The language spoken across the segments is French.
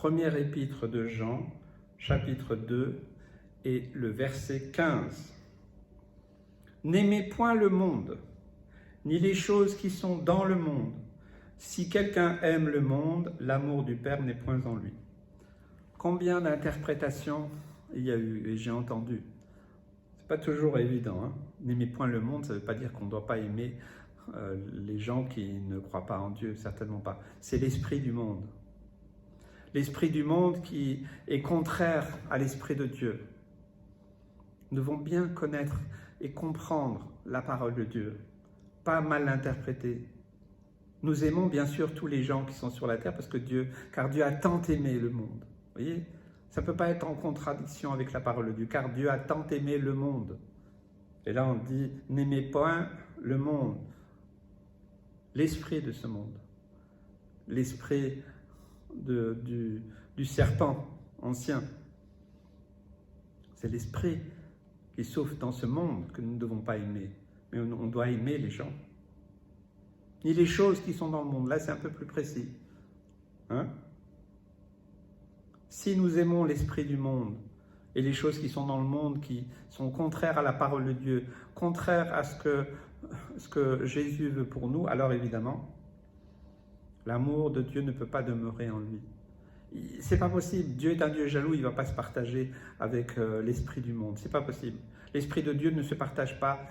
Première épître de Jean, chapitre 2 et le verset 15. N'aimez point le monde, ni les choses qui sont dans le monde. Si quelqu'un aime le monde, l'amour du Père n'est point en lui. Combien d'interprétations il y a eu, et j'ai entendu. C'est pas toujours évident. Hein. N'aimez point le monde, ça ne veut pas dire qu'on ne doit pas aimer les gens qui ne croient pas en Dieu, certainement pas. C'est l'esprit du monde. L'esprit du monde qui est contraire à l'esprit de Dieu. Nous devons bien connaître et comprendre la parole de Dieu, pas mal l'interpréter. Nous aimons bien sûr tous les gens qui sont sur la terre car Dieu a tant aimé le monde. Vous voyez, ça ne peut pas être en contradiction avec la parole de Dieu, car Dieu a tant aimé le monde. Et là on dit, n'aimez point le monde, l'esprit de ce monde, l'esprit du serpent ancien. C'est l'esprit qui souffle dans ce monde que nous ne devons pas aimer, mais on doit aimer les gens. Ni les choses qui sont dans le monde, là c'est un peu plus précis. Hein? Si nous aimons l'esprit du monde et les choses qui sont dans le monde qui sont contraires à la parole de Dieu, contraires à ce que Jésus veut pour nous, alors évidemment, l'amour de Dieu ne peut pas demeurer en lui. C'est pas possible. Dieu est un Dieu jaloux, il ne va pas se partager avec l'esprit du monde. C'est pas possible. L'esprit de Dieu ne se partage pas.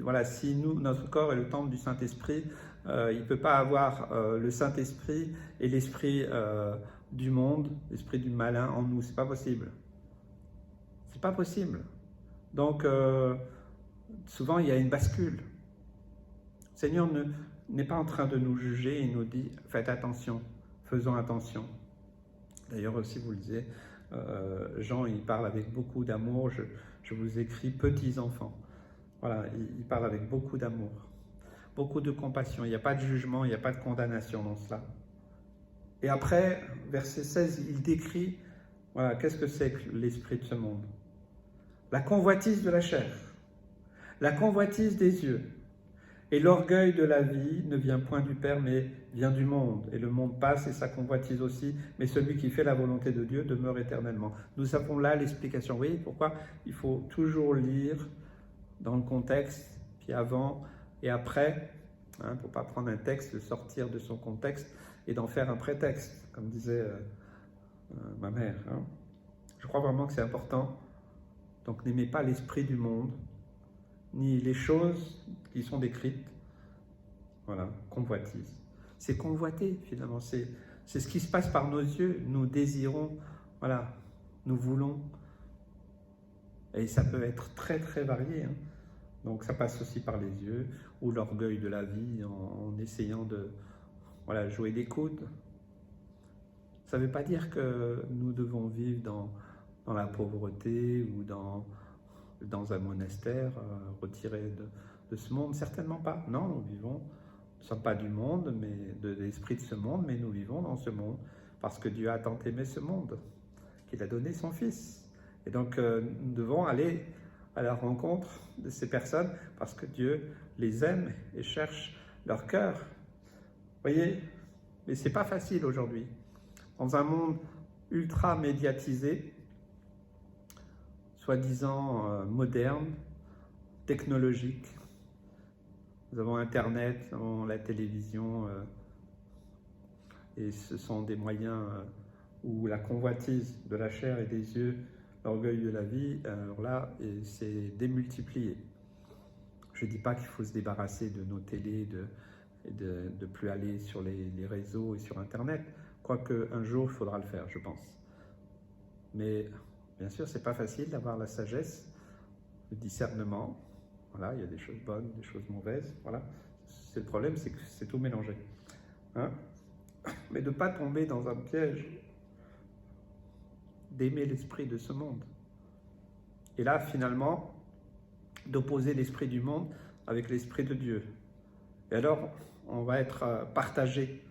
Voilà, si notre corps est le temple du Saint-Esprit, il ne peut pas avoir le Saint-Esprit et l'esprit du monde, l'esprit du malin en nous. C'est pas possible. C'est pas possible. Donc, souvent, il y a une bascule. Le Seigneur n'est pas en train de nous juger, il nous dit, faites attention, faisons attention. D'ailleurs, si vous le disiez, Jean, il parle avec beaucoup d'amour, je vous écris petits enfants. Voilà, il parle avec beaucoup d'amour, beaucoup de compassion, il n'y a pas de jugement, il n'y a pas de condamnation dans cela. Et après, verset 16, il décrit, voilà, qu'est-ce que c'est que l'esprit de ce monde? La convoitise de la chair, la convoitise des yeux, et l'orgueil de la vie ne vient point du Père, mais vient du monde. Et le monde passe et sa convoitise aussi, mais celui qui fait la volonté de Dieu demeure éternellement. Nous avons là l'explication. Vous voyez pourquoi il faut toujours lire dans le contexte, puis avant et après, pour ne pas prendre un texte, le sortir de son contexte et d'en faire un prétexte, comme disait ma mère. Hein. Je crois vraiment que c'est important. Donc n'aimez pas l'esprit du monde, ni les choses qui sont décrites. Voilà, convoitise. C'est convoiter finalement, c'est ce qui se passe par nos yeux. Nous désirons, voilà, nous voulons. Et ça peut être très très varié. Hein. Donc ça passe aussi par les yeux, ou l'orgueil de la vie en essayant de jouer des coudes. Ça ne veut pas dire que nous devons vivre dans la pauvreté ou dans un monastère retiré de ce monde, certainement pas. Non, nous vivons, nous ne sommes pas du monde, mais de l'esprit de ce monde, mais nous vivons dans ce monde parce que Dieu a tant aimé ce monde qu'il a donné son Fils. Et donc nous devons aller à la rencontre de ces personnes parce que Dieu les aime et cherche leur cœur. Vous voyez, mais c'est pas facile aujourd'hui. Dans un monde ultra médiatisé, soi-disant moderne, technologique. Nous avons Internet, nous avons la télévision, et ce sont des moyens où la convoitise de la chair et des yeux, l'orgueil de la vie, alors là, c'est démultiplié. Je ne dis pas qu'il faut se débarrasser de nos télés, de plus aller sur les réseaux et sur Internet, quoique un jour il faudra le faire, je pense. Mais bien sûr, ce n'est pas facile d'avoir la sagesse, le discernement. Voilà, il y a des choses bonnes, des choses mauvaises. Voilà. Le problème, c'est que c'est tout mélangé. Hein? Mais de ne pas tomber dans un piège d'aimer l'esprit de ce monde. Et là, finalement, d'opposer l'esprit du monde avec l'esprit de Dieu. Et alors, on va être partagé.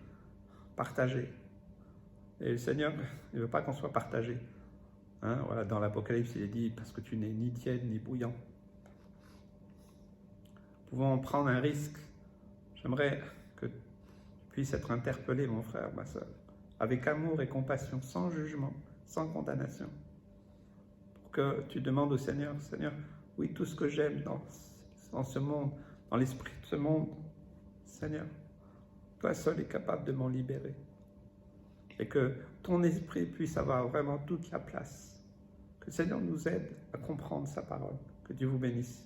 Et le Seigneur ne veut pas qu'on soit partagé. Hein, voilà, dans l'Apocalypse, il est dit, parce que tu n'es ni tiède ni bouillant. Nous pouvons prendre un risque. J'aimerais que tu puisses être interpellé, mon frère, ma soeur. avec amour et compassion, sans jugement, sans condamnation. Pour que tu demandes au Seigneur, Seigneur, oui, tout ce que j'aime dans ce monde, dans l'esprit de ce monde, Seigneur, toi seul es capable de m'en libérer. Et que ton esprit puisse avoir vraiment toute la place. Que le Seigneur nous aide à comprendre sa parole. Que Dieu vous bénisse.